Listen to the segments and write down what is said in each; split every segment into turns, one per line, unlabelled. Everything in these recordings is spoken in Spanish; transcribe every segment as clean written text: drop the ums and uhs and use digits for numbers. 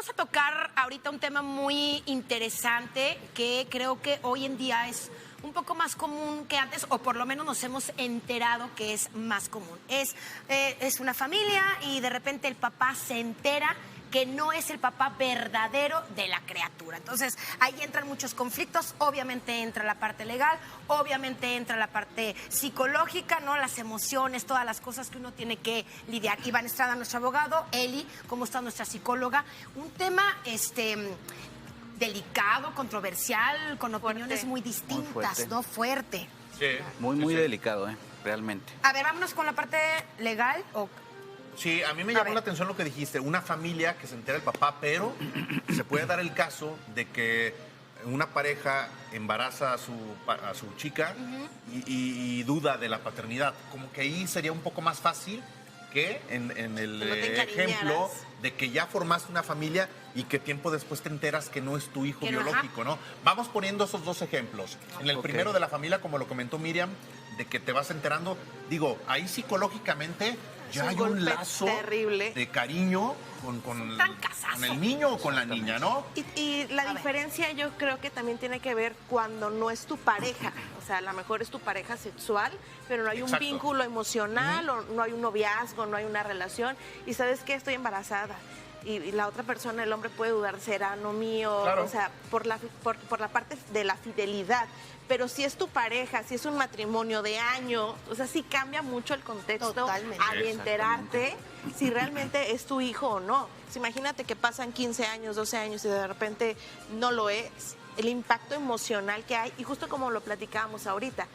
vamos a tocar ahorita un tema muy interesante que creo que hoy en día es un poco más común que antes, o por lo menos nos hemos enterado que es más común. Es una familia y de repente el papá se entera que no es el papá verdadero de la criatura. Entonces, ahí entran muchos conflictos, obviamente entra la parte legal, obviamente entra la parte psicológica, ¿no? Las emociones, todas las cosas que uno tiene que lidiar. Iván Estrada, nuestro abogado, Eli, ¿cómo está nuestra psicóloga? Un tema, delicado, controversial, con opiniones muy distintas, ¿no? Fuerte.
Sí. Muy delicado, realmente.
A ver, vámonos con la parte legal o...
Sí, a mí me llamó la atención lo que dijiste, una familia que se entera el papá, pero se puede dar el caso de que una pareja embaraza a su chica y duda de la paternidad. Como que ahí sería un poco más fácil que en el ejemplo de que ya formaste una familia y que tiempo después te enteras que no es tu hijo biológico, ¿no? Vamos poniendo esos dos ejemplos. En el primero de la familia, como lo comentó Miriam, de que te vas enterando, digo, ahí psicológicamente ya hay un lazo terrible de cariño con el niño o con la niña, ¿no?
Y la diferencia yo creo que también tiene que ver cuando no es tu pareja. O sea, a lo mejor es tu pareja sexual, pero no hay un vínculo emocional, o no hay un noviazgo, no hay una relación. Y ¿sabes qué? Estoy embarazada. Y la otra persona, el hombre, puede dudar, será no mío, o sea, por la parte de la fidelidad. Pero si es tu pareja, si es un matrimonio de años, o sea, sí cambia mucho el contexto.
Totalmente.
Al enterarte si realmente es tu hijo o no. Pues imagínate que pasan 15 años, 12 años y de repente no lo es. El impacto emocional que hay, y justo como lo platicábamos ahorita,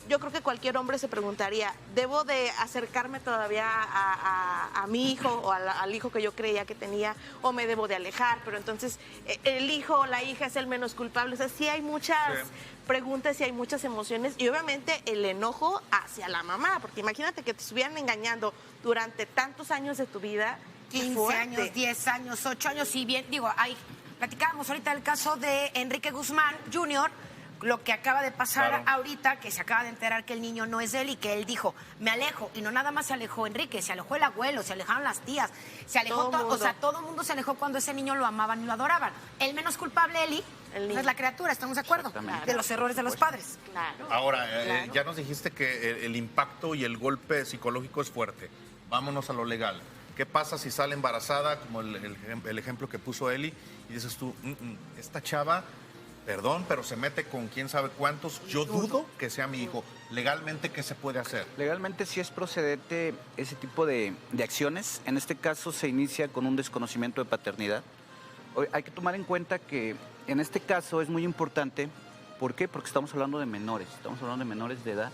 yo creo que cualquier hombre se preguntaría, ¿debo de acercarme todavía a mi hijo o al hijo que yo creía que tenía, o me debo de alejar? Pero entonces el hijo o la hija es el menos culpable. O sea, sí hay muchas preguntas y hay muchas emociones, y obviamente el enojo hacia la mamá, porque imagínate que te estuvieran engañando durante tantos años de tu vida.
15 años, 10 años, 8 años, y bien, digo, platicábamos ahorita el caso de Enrique Guzmán Jr., lo que acaba de pasar ahorita, que se acaba de enterar que el niño no es de él y que él dijo, me alejo. Y no nada más se alejó Enrique, se alejó el abuelo, se alejaron las tías, se alejó todo, o sea, todo el mundo se alejó cuando ese niño lo amaban y lo adoraban. El menos culpable, Eli, es la criatura, ¿estamos de acuerdo? De los errores de los padres.
Claro.
Ahora, ya nos dijiste que el impacto y el golpe psicológico es fuerte. Vámonos a lo legal. ¿Qué pasa si sale embarazada, como el ejemplo que puso Eli, y dices tú, esta chava... Perdón, pero se mete con quién sabe cuántos. Yo dudo que sea mi hijo. ¿Legalmente qué se puede hacer?
Legalmente sí es procedente ese tipo de acciones. En este caso se inicia con un desconocimiento de paternidad. Hay que tomar en cuenta que en este caso es muy importante. ¿Por qué? Porque estamos hablando de menores. Estamos hablando de menores de edad.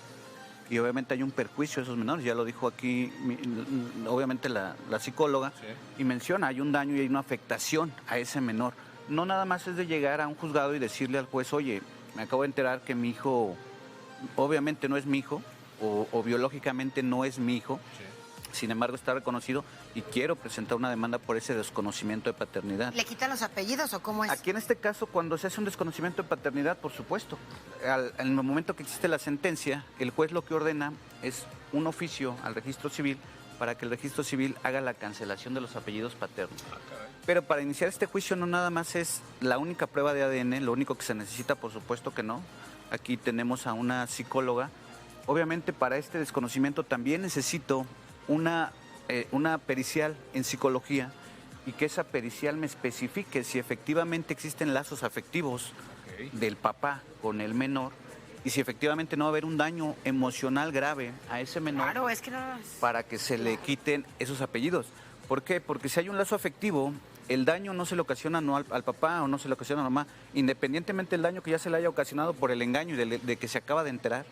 Y obviamente hay un perjuicio a esos menores. Ya lo dijo aquí, obviamente, la psicóloga. Sí. Y menciona, hay un daño y hay una afectación a ese menor. No nada más es de llegar a un juzgado y decirle al juez, oye, me acabo de enterar que mi hijo obviamente no es mi hijo o biológicamente no es mi hijo, sin embargo está reconocido y quiero presentar una demanda por ese desconocimiento de paternidad.
¿Le quitan los apellidos o cómo es?
Aquí en este caso, cuando se hace un desconocimiento de paternidad, por supuesto, en el momento que existe la sentencia, el juez lo que ordena es un oficio al registro civil para que el registro civil haga la cancelación de los apellidos paternos. Pero para iniciar este juicio no nada más es la única prueba de ADN, lo único que se necesita, por supuesto que no. Aquí tenemos a una psicóloga. Obviamente para este desconocimiento también necesito una pericial en psicología y que esa pericial me especifique si efectivamente existen lazos afectivos del papá con el menor y si efectivamente no va a haber un daño emocional grave a ese menor para que se le quiten esos apellidos. ¿Por qué? Porque si hay un lazo afectivo, el daño no se le ocasiona no al papá o no se le ocasiona a la mamá, independientemente del daño que ya se le haya ocasionado por el engaño y de que se acaba de enterar,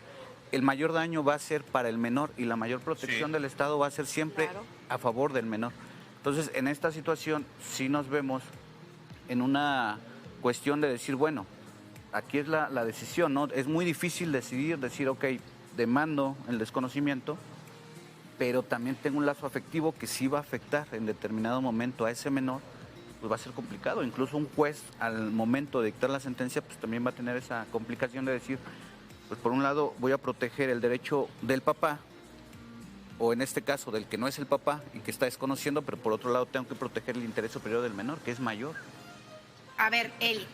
el mayor daño va a ser para el menor y la mayor protección del Estado va a ser siempre a favor del menor. Entonces, en esta situación sí nos vemos en una cuestión de decir, bueno, aquí es la decisión, ¿no? Es muy difícil decir, ok, demando el desconocimiento, pero también tengo un lazo afectivo que sí va a afectar en determinado momento a ese menor, pues va a ser complicado. Incluso un juez, al momento de dictar la sentencia, pues también va a tener esa complicación de decir, pues por un lado voy a proteger el derecho del papá, o en este caso del que no es el papá y que está desconociendo, pero por otro lado tengo que proteger el interés superior del menor, que es mayor.
A ver, Eli,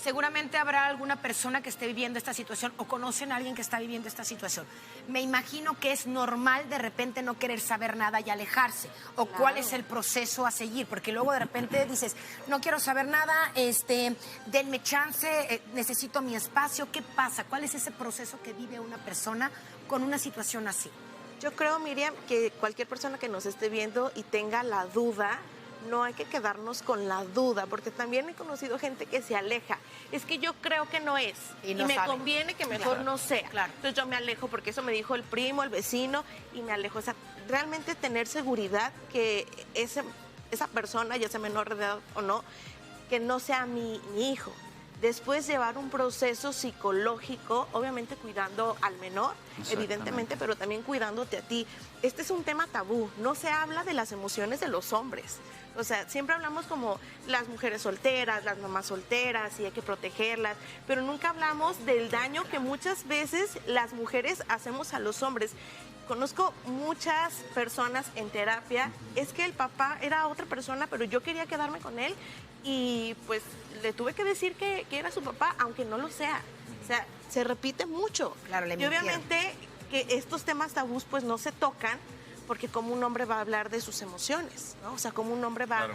seguramente habrá alguna persona que esté viviendo esta situación o conocen a alguien que está viviendo esta situación. Me imagino que es normal de repente no querer saber nada y alejarse. ¿O
Claro.
cuál es el proceso a seguir? Porque luego de repente dices, no quiero saber nada, denme chance, necesito mi espacio. ¿Qué pasa? ¿Cuál es ese proceso que vive una persona con una situación así?
Yo creo, Miriam, que cualquier persona que nos esté viendo y tenga la duda, no hay que quedarnos con la duda, porque también he conocido gente que se aleja. Es que yo creo que no es,
Y
y,
no
me
sabe.
conviene que mejor
Claro,
no sea.
claro.
Entonces yo me alejo porque eso me dijo el primo, el vecino, y me alejo. O sea, realmente tener seguridad que esa persona, ya sea menor de edad o no, que no sea mi hijo. Después llevar un proceso psicológico, obviamente cuidando al menor, evidentemente, pero también cuidándote a ti. Este es un tema tabú, no se habla de las emociones de los hombres. O sea, siempre hablamos como las mujeres solteras, las mamás solteras y hay que protegerlas, pero nunca hablamos del daño que muchas veces las mujeres hacemos a los hombres. Conozco muchas personas en terapia, es que el papá era otra persona, pero yo quería quedarme con él y pues le tuve que decir que era su papá, aunque no lo sea. O sea, se repite mucho.
Claro, le
y
mintieron.
obviamente que estos temas tabús pues no se tocan, porque como un hombre va a hablar de sus emociones, ¿no? O sea, como un hombre va
Claro.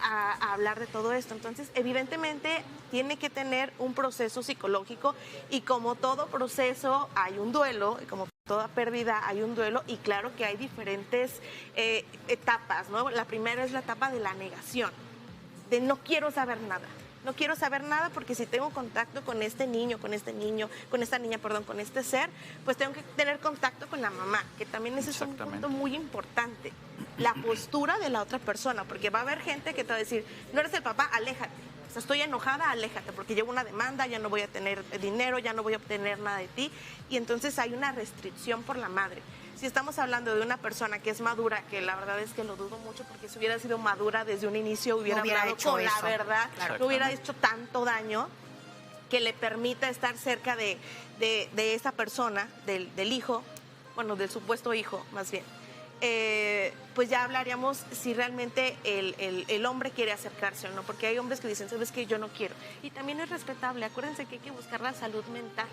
a hablar de todo esto. Entonces, evidentemente, tiene que tener un proceso psicológico y como todo proceso hay un duelo, y como toda pérdida hay un duelo, y claro que hay diferentes etapas, ¿no? La primera es la etapa de la negación, de no quiero saber nada. No quiero saber nada porque si tengo contacto con este niño, con esta niña, perdón, con este ser, pues tengo que tener contacto con la mamá, que también ese es un
Exactamente.
punto muy importante. La postura de la otra persona, porque va a haber gente que te va a decir, no eres el papá, aléjate. O sea, estoy enojada, aléjate, porque llevo una demanda, ya no voy a tener dinero, ya no voy a obtener nada de ti. Y entonces hay una restricción por la madre. Si estamos hablando de una persona que es madura, que la verdad es que lo dudo mucho, porque si hubiera sido madura desde un inicio, hubiera hablado
hecho
con
eso.
la verdad,
Claro.
no hubiera hecho tanto daño que le permita estar cerca de esa persona, del hijo, bueno, del supuesto hijo, más bien. Pues ya hablaríamos si realmente el hombre quiere acercarse o no, porque hay hombres que dicen, sabes que yo no quiero. Y también es respetable, acuérdense que hay que buscar la salud mental.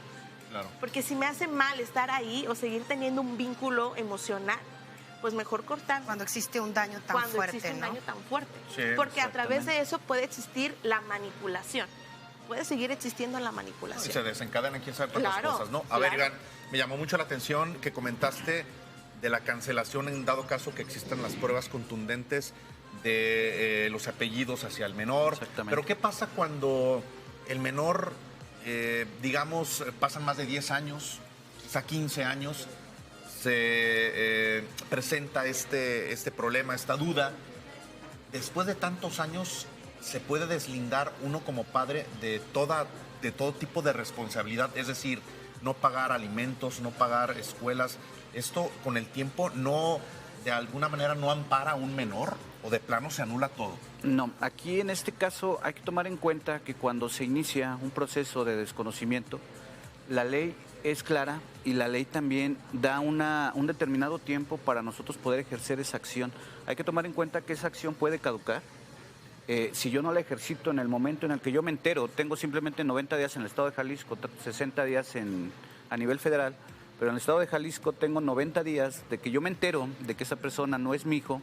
Claro.
Porque si me hace mal estar ahí o seguir teniendo un vínculo emocional, pues mejor cortar
Cuando existe un daño tan
cuando
fuerte,
existe un
¿no?
daño tan fuerte.
Sí,
Porque a través
exactamente.
de eso puede existir la manipulación. Puede seguir existiendo la
Y
manipulación.
se desencadenan quién sabe cuántas
Claro,
cosas, ¿no? A ver,
claro.
Iván, me llamó mucho la atención que comentaste de la cancelación en dado caso que existan las pruebas contundentes de los apellidos hacia el menor.
Exactamente.
Pero ¿qué pasa cuando el menor, digamos, pasan más de 10 años, quizá 15 años, se presenta este problema, esta duda? Después de tantos años, ¿se puede deslindar uno como padre de todo tipo de responsabilidad? Es decir, no pagar alimentos, no pagar escuelas. ¿Esto con el tiempo no, de alguna manera, no ampara a un menor o de plano se anula todo?
No, aquí en este caso hay que tomar en cuenta que cuando se inicia un proceso de desconocimiento, la ley es clara y la ley también da un determinado tiempo para nosotros poder ejercer esa acción. Hay que tomar en cuenta que esa acción puede caducar. Si yo no la ejercito en el momento en el que yo me entero, tengo simplemente 90 días en el estado de Jalisco, 60 días a nivel federal, pero en el estado de Jalisco tengo 90 días de que yo me entero de que esa persona no es mi hijo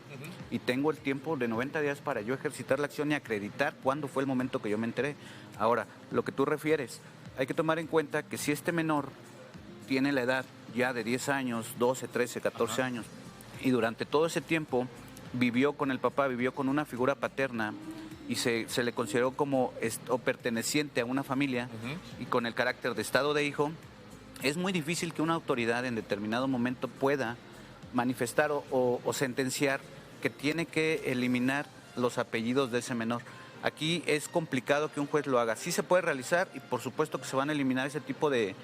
y tengo el tiempo de 90 días para yo ejercitar la acción y acreditar cuándo fue el momento que yo me enteré. Ahora, lo que tú refieres, hay que tomar en cuenta que si este menor tiene la edad ya de 10 años, 12, 13, 14 años, y durante todo ese tiempo vivió con el papá, vivió con una figura paterna y se le consideró como o perteneciente a una familia y con el carácter de estado de hijo, es muy difícil que una autoridad en determinado momento pueda manifestar o sentenciar que tiene que eliminar los apellidos de ese menor. Aquí es complicado que un juez lo haga. Sí se puede realizar y por supuesto que se van a eliminar ese tipo de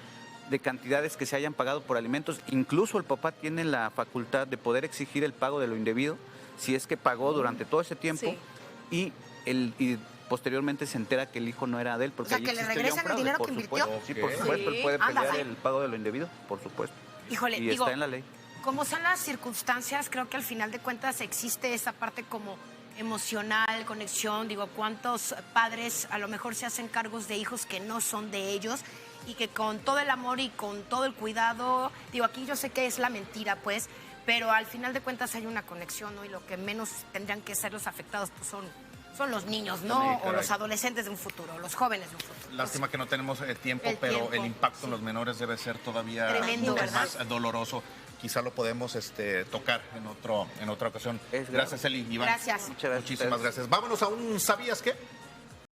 cantidades que se hayan pagado por alimentos. Incluso el papá tiene la facultad de poder exigir el pago de lo indebido si es que pagó durante todo ese tiempo
Sí.
y posteriormente se entera que el hijo no era de él. Porque
O sea,
ahí
que le
existe ya
regresen
un
el
fraude,
dinero
por
que
supuesto.
invirtió.
Sí, por
Ok.
supuesto, él puede
Sí,
pelear
ándale.
el pago de lo indebido, por supuesto.
Híjole,
Y
digo,
está en la ley.
como son las circunstancias, creo que al final de cuentas existe esa parte como emocional, conexión. Digo, ¿cuántos padres a lo mejor se hacen cargos de hijos que no son de ellos y que con todo el amor y con todo el cuidado, digo, aquí yo sé que es la mentira, pues, pero al final de cuentas hay una conexión, ¿no? Y lo que menos tendrían que ser los afectados pues son los niños, ¿no?
Sí,
o los adolescentes de un futuro, los jóvenes de un futuro.
Lástima que no tenemos tiempo, pero
tiempo,
el impacto en los menores debe ser todavía
Tremendo,
mucho
¿verdad?
más doloroso. Quizá lo podemos tocar en otra ocasión.
Es grave.
Gracias, Eli. Iván.
Gracias.
Muchas gracias.
Muchísimas gracias. Vámonos a un ¿sabías qué?